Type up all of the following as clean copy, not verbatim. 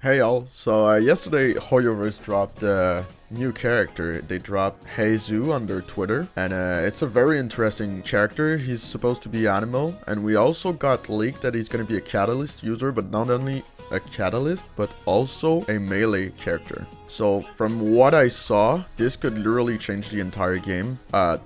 Hey y'all, so yesterday Hoyoverse dropped a new character. They dropped Heizou on their Twitter, and it's a very interesting character. He's supposed to be animal, and we also got leaked that he's going to be a catalyst user, but not only a catalyst, but also a melee character. So from what I saw, this could literally change the entire game.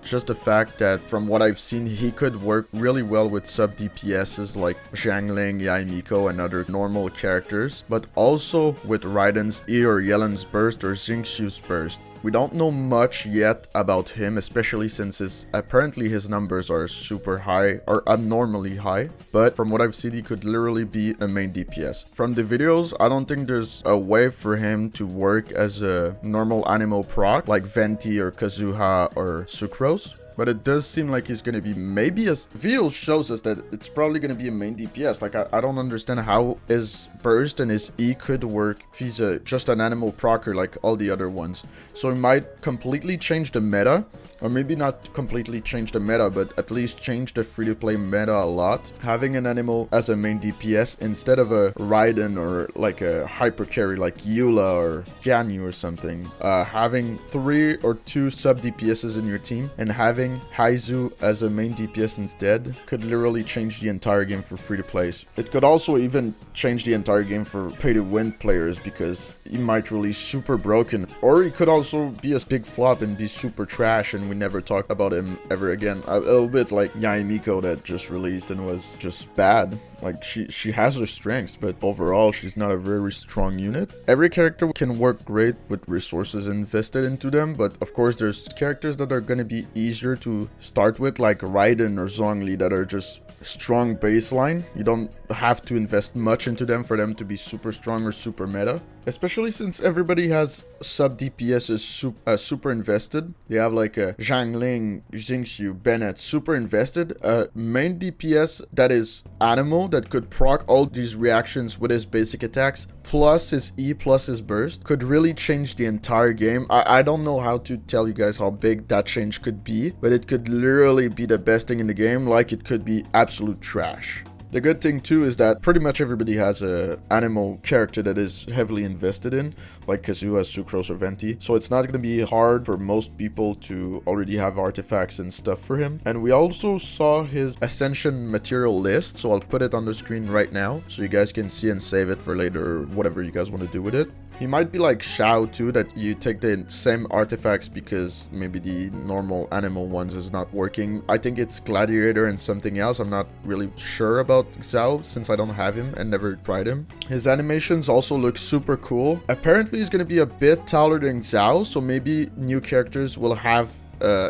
Just the fact that from what I've seen, he could work really well with sub DPSs like Xiangling, Yaimiko, and other normal characters, but also with Raiden's E or Yelan's burst or Xingqiu's burst. We don't know much yet about him, especially since apparently his numbers are super high or abnormally high. But from what I've seen, he could literally be a main DPS. From the videos, I don't think there's a way for him to work as a normal animal proc like Venti or Kazuha or Sucrose. But it does seem like he's going to be maybe as video shows us that it's probably going to be a main DPS. Like I don't understand how his burst and his E could work if he's just an animal procer like all the other ones. So it might completely change the meta, or maybe not completely change the meta, but at least change the free-to-play meta a lot. Having an animal as a main DPS instead of a Raiden or like a hyper carry like Eula or Ganyu or something. Having 3 or 2 sub DPSs in your team and having Heizou as a main DPS instead could literally change the entire game for free-to-plays. It could also even change the entire game for pay-to-win players because he might release super broken, or he could also be a big flop and be super trash and we never talk about him ever again. A little bit like Yaimiko that just released and was just bad. Like she has her strengths, but overall she's not a very strong unit. Every character can work great with resources invested into them, but of course there's characters that are going to be easier to start with, like Raiden or Zhongli, that are just strong baseline. You don't have to invest much into them for them to be super strong or super meta. Especially since everybody has sub DPS super invested. They have like a Xiangling, Xingqiu, Bennett super invested. A main DPS that is animal that could proc all these reactions with his basic attacks plus his E plus his burst could really change the entire game. I don't know how to tell you guys how big that change could be, but it could literally be the best thing in the game, like it could be absolute trash. The good thing too is that pretty much everybody has a animal character that is heavily invested in, like Kazuha, Sucrose, or Venti. So it's not going to be hard for most people to already have artifacts and stuff for him. And we also saw his Ascension material list, so I'll put it on the screen right now so you guys can see and save it for later or whatever you guys want to do with it. He might be like Shao too, that you take the same artifacts because maybe the normal animal ones is not working. I think it's Gladiator and something else. I'm not really sure about Xiao since I don't have him and never tried him. His animations also look super cool. Apparently he's going to be a bit taller than Xiao, so maybe new characters will have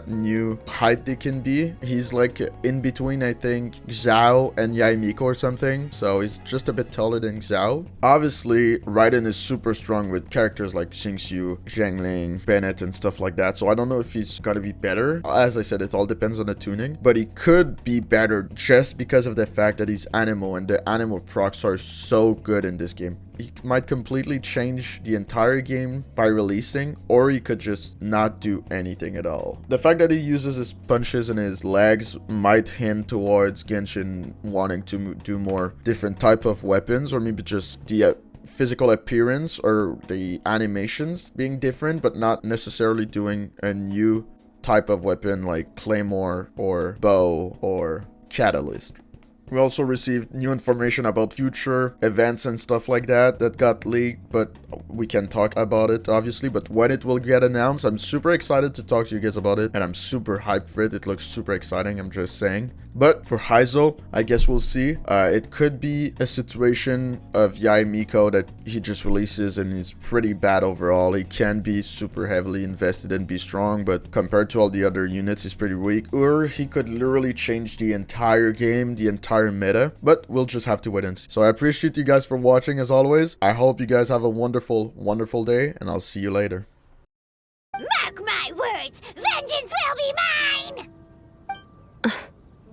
new height they can be. He's like in between, I think, Xiao and Yaimiko or something, so he's just a bit taller than Xiao. Obviously Raiden is super strong with characters like Xingqiu, Xiangling, Bennett and stuff like that, so I don't know if he's gotta be better. As I said, it all depends on the tuning, but he could be better just because of the fact that he's animal and the animal procs are so good in this game. He might completely change the entire game by releasing, or he could just not do anything at all. The fact that he uses his punches and his legs might hint towards Genshin wanting to do more different type of weapons, or maybe just the physical appearance or the animations being different, but not necessarily doing a new type of weapon like Claymore or Bow or Catalyst. We also received new information about future events and stuff like that got leaked, but we can talk about it obviously. But when it will get announced, I'm super excited to talk to you guys about it, and I'm super hyped for it. It looks super exciting, I'm just saying. But for Heizou, I guess we'll see. It could be a situation of Yaimiko that he just releases and is pretty bad overall. He can be super heavily invested and be strong, but compared to all the other units, he's pretty weak. Or he could literally change the entire game, the entire meta, but we'll just have to wait and see. So I appreciate you guys for watching as always. I hope you guys have a wonderful day, and I'll see you later.